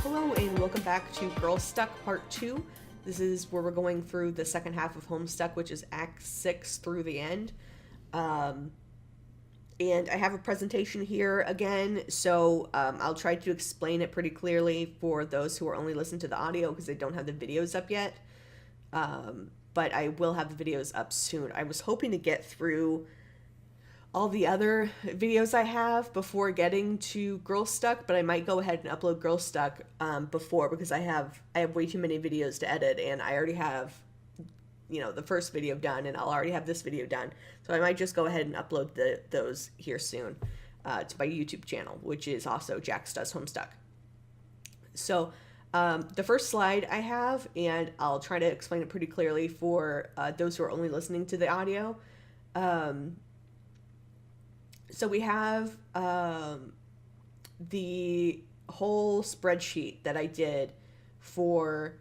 Hello and welcome back to Girlstuck Part 2. This is where we're going through the second half of Homestuck, which is Act 6 through the end. And I have a presentation here again, so I'll try to explain it pretty clearly for those who are only listening to the audio because they don't have the videos up yet. But I will have the videos up soon. I was hoping to get through all the other videos I have before getting to Girlstuck, but I might go ahead and upload Girlstuck before, because I have way too many videos to edit, and I already have, the first video done, and I'll already have this video done. So I might just go ahead and upload those here soon to my YouTube channel, which is also Jax Does Homestuck. So the first slide I have, and I'll try to explain it pretty clearly for those who are only listening to the audio. So we have the whole spreadsheet that I did for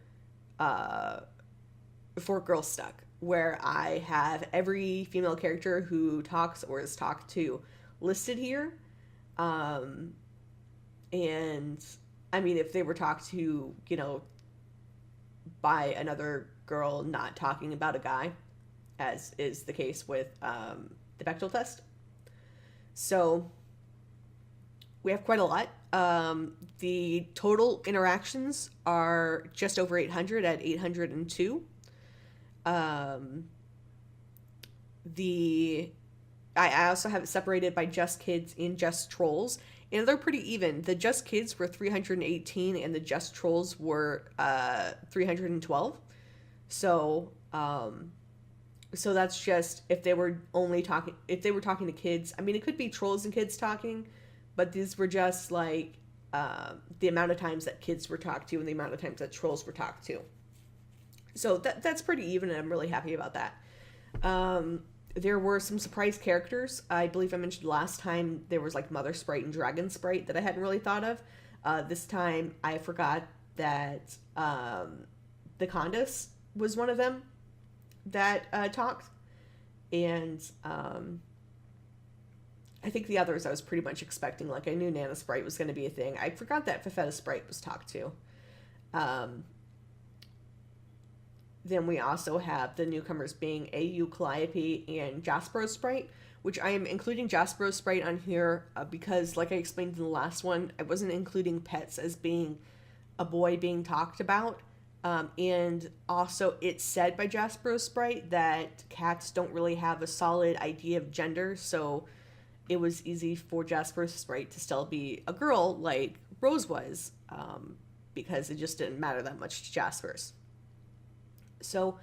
Girlstuck, where I have every female character who talks or is talked to listed here. And I mean, if they were talked to, by another girl not talking about a guy, as is the case with the Bechdel test. So we have quite a lot. The total interactions are just over 800 at 802. I also have it separated by Just Kids and Just Trolls, and they're pretty even. The Just Kids were 318 and the Just Trolls were 312. So that's just if they were talking to kids. I mean, it could be trolls and kids talking, but these were just like the amount of times that kids were talked to and the amount of times that trolls were talked to. So that's pretty even, and I'm really happy about that. There were some surprise characters. I believe I mentioned last time there was like Mother Sprite and Dragon Sprite that I hadn't really thought of. This time I forgot that the Condus was one of them that talked, and I think the others I was pretty much expecting. Like, I knew Nana Sprite was going to be a thing. I forgot that Fafetta Sprite was talked to. Then we also have the newcomers being AU Calliope and Jaspero Sprite, which I am including Jaspero Sprite on here because, like I explained in the last one, I wasn't including pets as being a boy being talked about. And also it's said by Jaspero Sprite that cats don't really have a solid idea of gender, so it was easy for Jaspero Sprite to still be a girl like Rose was, because it just didn't matter that much to Jasper's. So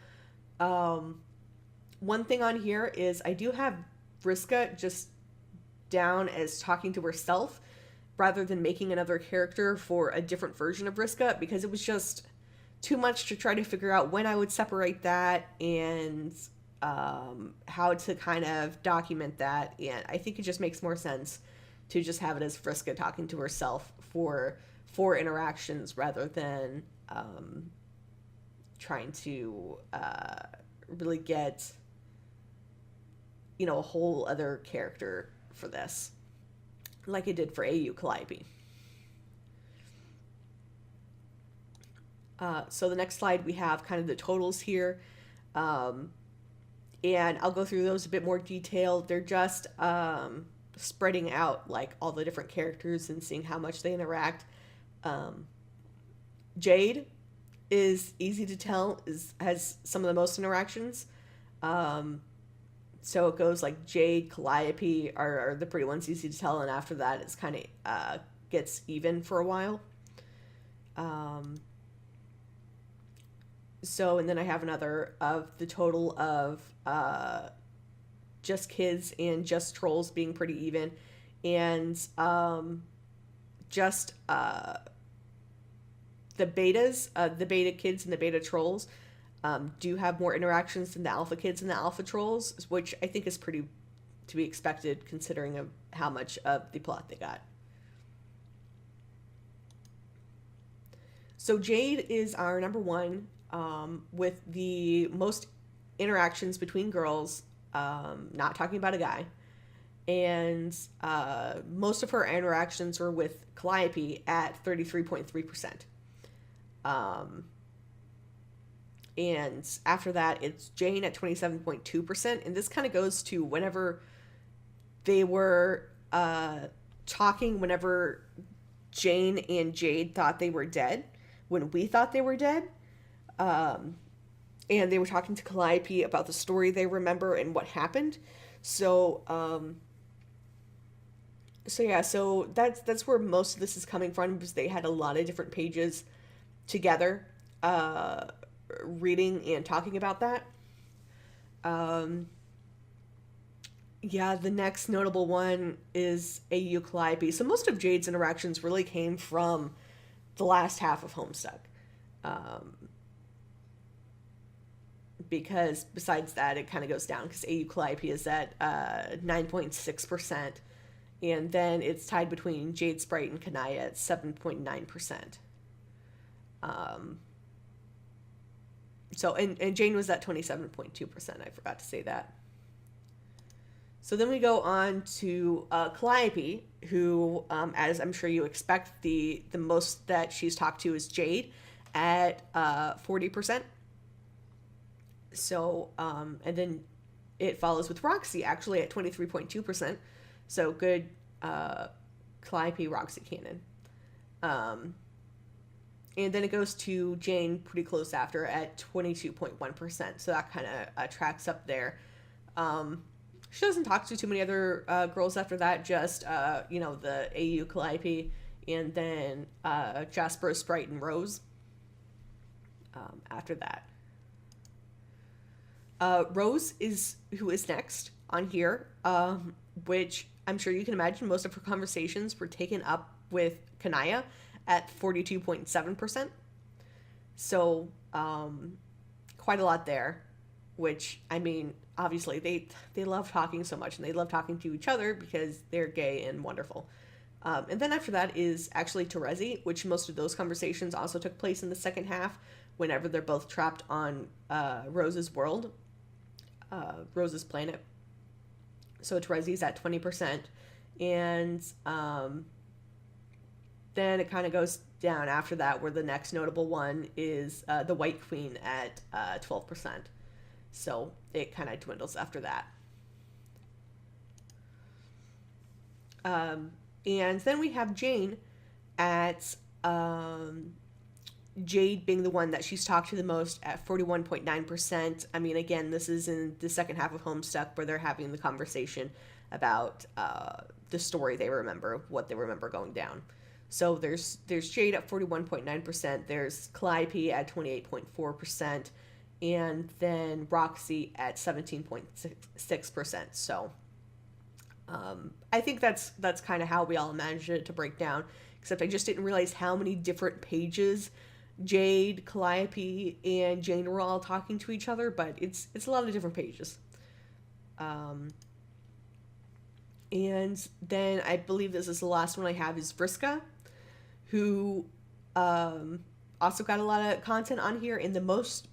one thing on here is I do have Vriska just down as talking to herself rather than making another character for a different version of Vriska, because it was just too much to try to figure out when I would separate that and how to kind of document that. And I think it just makes more sense to just have it as Vriska talking to herself for interactions rather than trying to really get, a whole other character for this, like I did for AU Calliope. So the next slide, we have kind of the totals here. And I'll go through those a bit more detailed. They're just spreading out like all the different characters and seeing how much they interact. Jade is easy to tell, has some of the most interactions. So it goes like Jade, Calliope are the pretty ones, easy to tell, and after that it's kind of gets even for a while. So, and then I have another of the total of Just Kids and Just Trolls being pretty even, and just the betas, the beta kids and the beta trolls, do have more interactions than the Alpha Kids and the Alpha Trolls, which I think is pretty to be expected considering of how much of the plot they got. So Jade is our number one, with the most interactions between girls, not talking about a guy. And most of her interactions were with Calliope at 33.3%. And after that, it's Jane at 27.2%. And this kind of goes to whenever they were talking, whenever Jane and Jade thought they were dead, when we thought they were dead. And they were talking to Calliope about the story they remember and what happened. So that's where most of this is coming from, because they had a lot of different pages together, reading and talking about that. The next notable one is AU Calliope. So most of Jade's interactions really came from the last half of Homestuck. Because besides that, it kind of goes down, because AU Calliope is at 9.6%. And then it's tied between Jade, Sprite, and Kanaya at 7.9%. And Jane was at 27.2%. I forgot to say that. So then we go on to Calliope, who, as I'm sure you expect, the most that she's talked to is Jade at 40%. So, and then it follows with Roxy, actually, at 23.2%. So good Calliope Roxy canon. And then it goes to Jane pretty close after at 22.1%. So that kind of tracks up there. She doesn't talk to too many other girls after that, just, the AU Calliope, and then Jasper, Sprite, and Rose after that. Rose is who is next on here, which I'm sure you can imagine most of her conversations were taken up with Kanaya at 42.7%. So quite a lot there, which, I mean, obviously they love talking so much, and they love talking to each other because they're gay and wonderful. And then after that is actually Terezi, which most of those conversations also took place in the second half, whenever they're both trapped on Rose's world, Rose's planet. So Terezi's at 20%. And then it kind of goes down after that, where the next notable one is the White Queen at 12%. So it kind of dwindles after that. And then we have Jane at Jade being the one that she's talked to the most at 41.9%. I mean, again, this is in the second half of Homestuck, where they're having the conversation about the story they remember, what they remember going down. So there's Jade at 41.9%, there's Calliope at 28.4%, and then Roxy at 17.6%. So I think that's kind of how we all managed it to break down, except I just didn't realize how many different pages Jade, Calliope, and Jane were all talking to each other, but it's a lot of different pages. And then I believe this is the last one I have, is Vriska, who also got a lot of content on here, and the most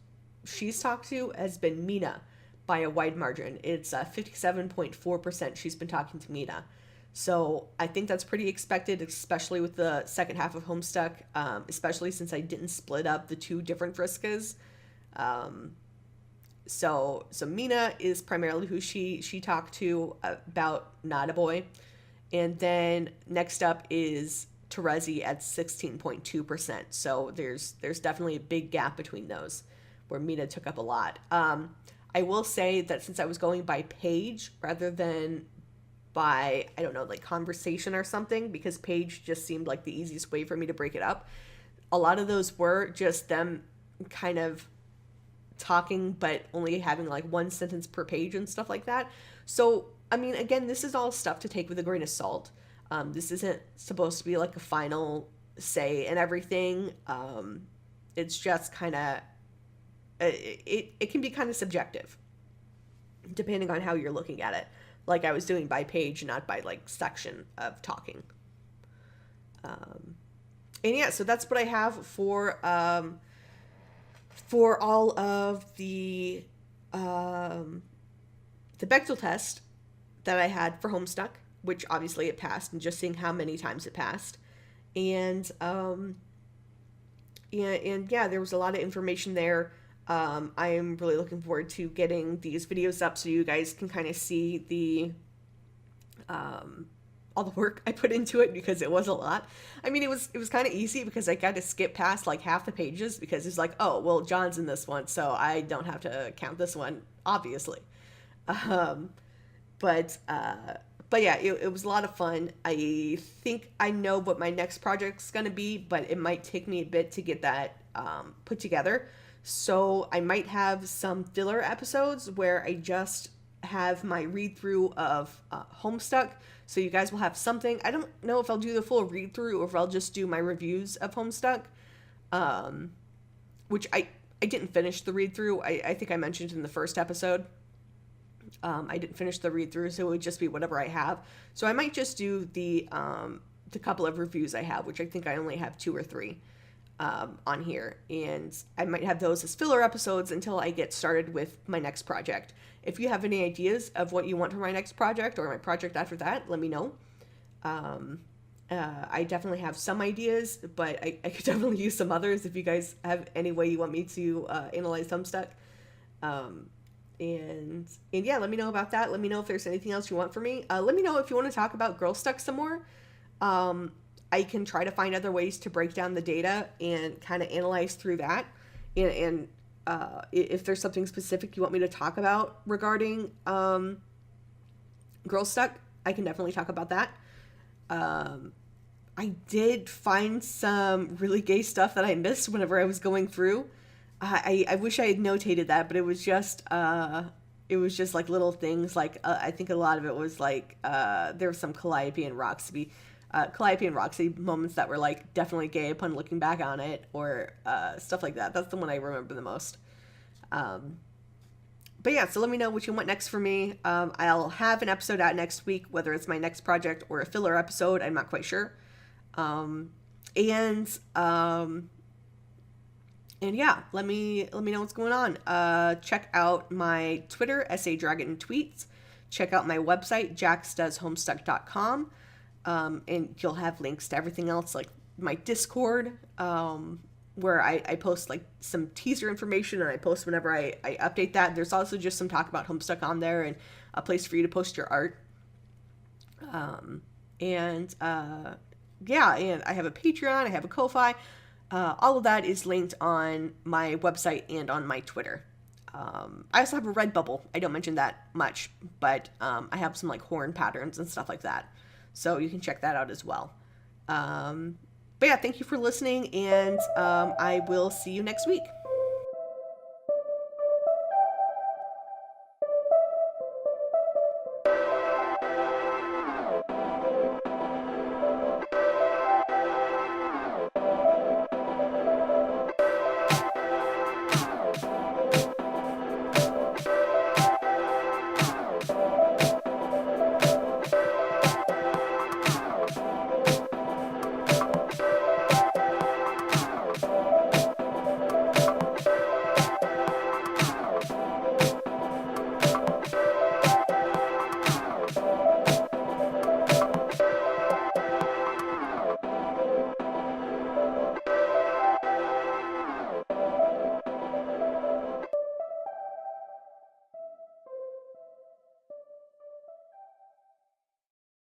she's talked to has been Mina by a wide margin. It's 57.4% she's been talking to Mina. So I think that's pretty expected, especially with the second half of Homestuck, especially since I didn't split up the two different Vriskas. So Mina is primarily who she talked to about Not a Boy. And then next up is Terezi at 16.2%. So there's definitely a big gap between those, where Mina took up a lot. I will say that since I was going by page rather than by, I don't know, like conversation or something, because page just seemed like the easiest way for me to break it up, a lot of those were just them kind of talking, but only having like one sentence per page and stuff like that. So, I mean, again, this is all stuff to take with a grain of salt. This isn't supposed to be like a final say and everything. It's just kind of it can be kind of subjective depending on how you're looking at it. Like I was doing by page, not by like section of talking. And yeah, so that's what I have for all of the Bechdel test that I had for Homestuck, which obviously it passed, and just seeing how many times it passed. And yeah, there was a lot of information there. I am really looking forward to getting these videos up so you guys can kind of see the all the work I put into it, because it was a lot. I mean, it was kind of easy because I got to skip past like half the pages because it's like, oh, well, John's in this one, so I don't have to count this one, obviously. But yeah, it was a lot of fun. I think I know what my next project's going to be, but it might take me a bit to get that put together. So I might have some filler episodes where I just have my read through of Homestuck. So you guys will have something. I don't know if I'll do the full read through or if I'll just do my reviews of Homestuck, which I didn't finish the read through. I think I mentioned in the first episode. I didn't finish the read through, so it would just be whatever I have. So I might just do the couple of reviews I have, which I think I only have 2 or 3 on here, and I might have those as filler episodes until I get started with my next project. If you have any ideas of what you want for my next project or my project after that, let me know. I definitely have some ideas, but I could definitely use some others if you guys have any way you want me to analyze Homestuck. And yeah, let me know about that. Let me know if there's anything else you want from me. Let me know if you want to talk about Girlstuck some more. I can try to find other ways to break down the data and kind of analyze through that. And if there's something specific you want me to talk about regarding Girlstuck, I can definitely talk about that. I did find some really gay stuff that I missed whenever I was going through. I wish I had notated that, but it was just like little things. Like I think a lot of it was like there was some Calliope and Roxy moments that were like definitely gay upon looking back on it, or stuff like that. That's the one I remember the most. But yeah, so let me know what you want next for me. I'll have an episode out next week, whether it's my next project or a filler episode. I'm not quite sure. And yeah, let me know what's going on. Check out my Twitter, SA Dragon Tweets. Check out my website, jaxdoeshomestuck.com. And you'll have links to everything else, like my Discord, where I post like some teaser information, and I post whenever I update that. There's also just some talk about Homestuck on there, and a place for you to post your art. Yeah, and I have a Patreon, I have a Ko-Fi. All of that is linked on my website and on my Twitter. I also have a Redbubble. I don't mention that much, but I have some like horn patterns and stuff like that. So you can check that out as well. But yeah, thank you for listening, and I will see you next week.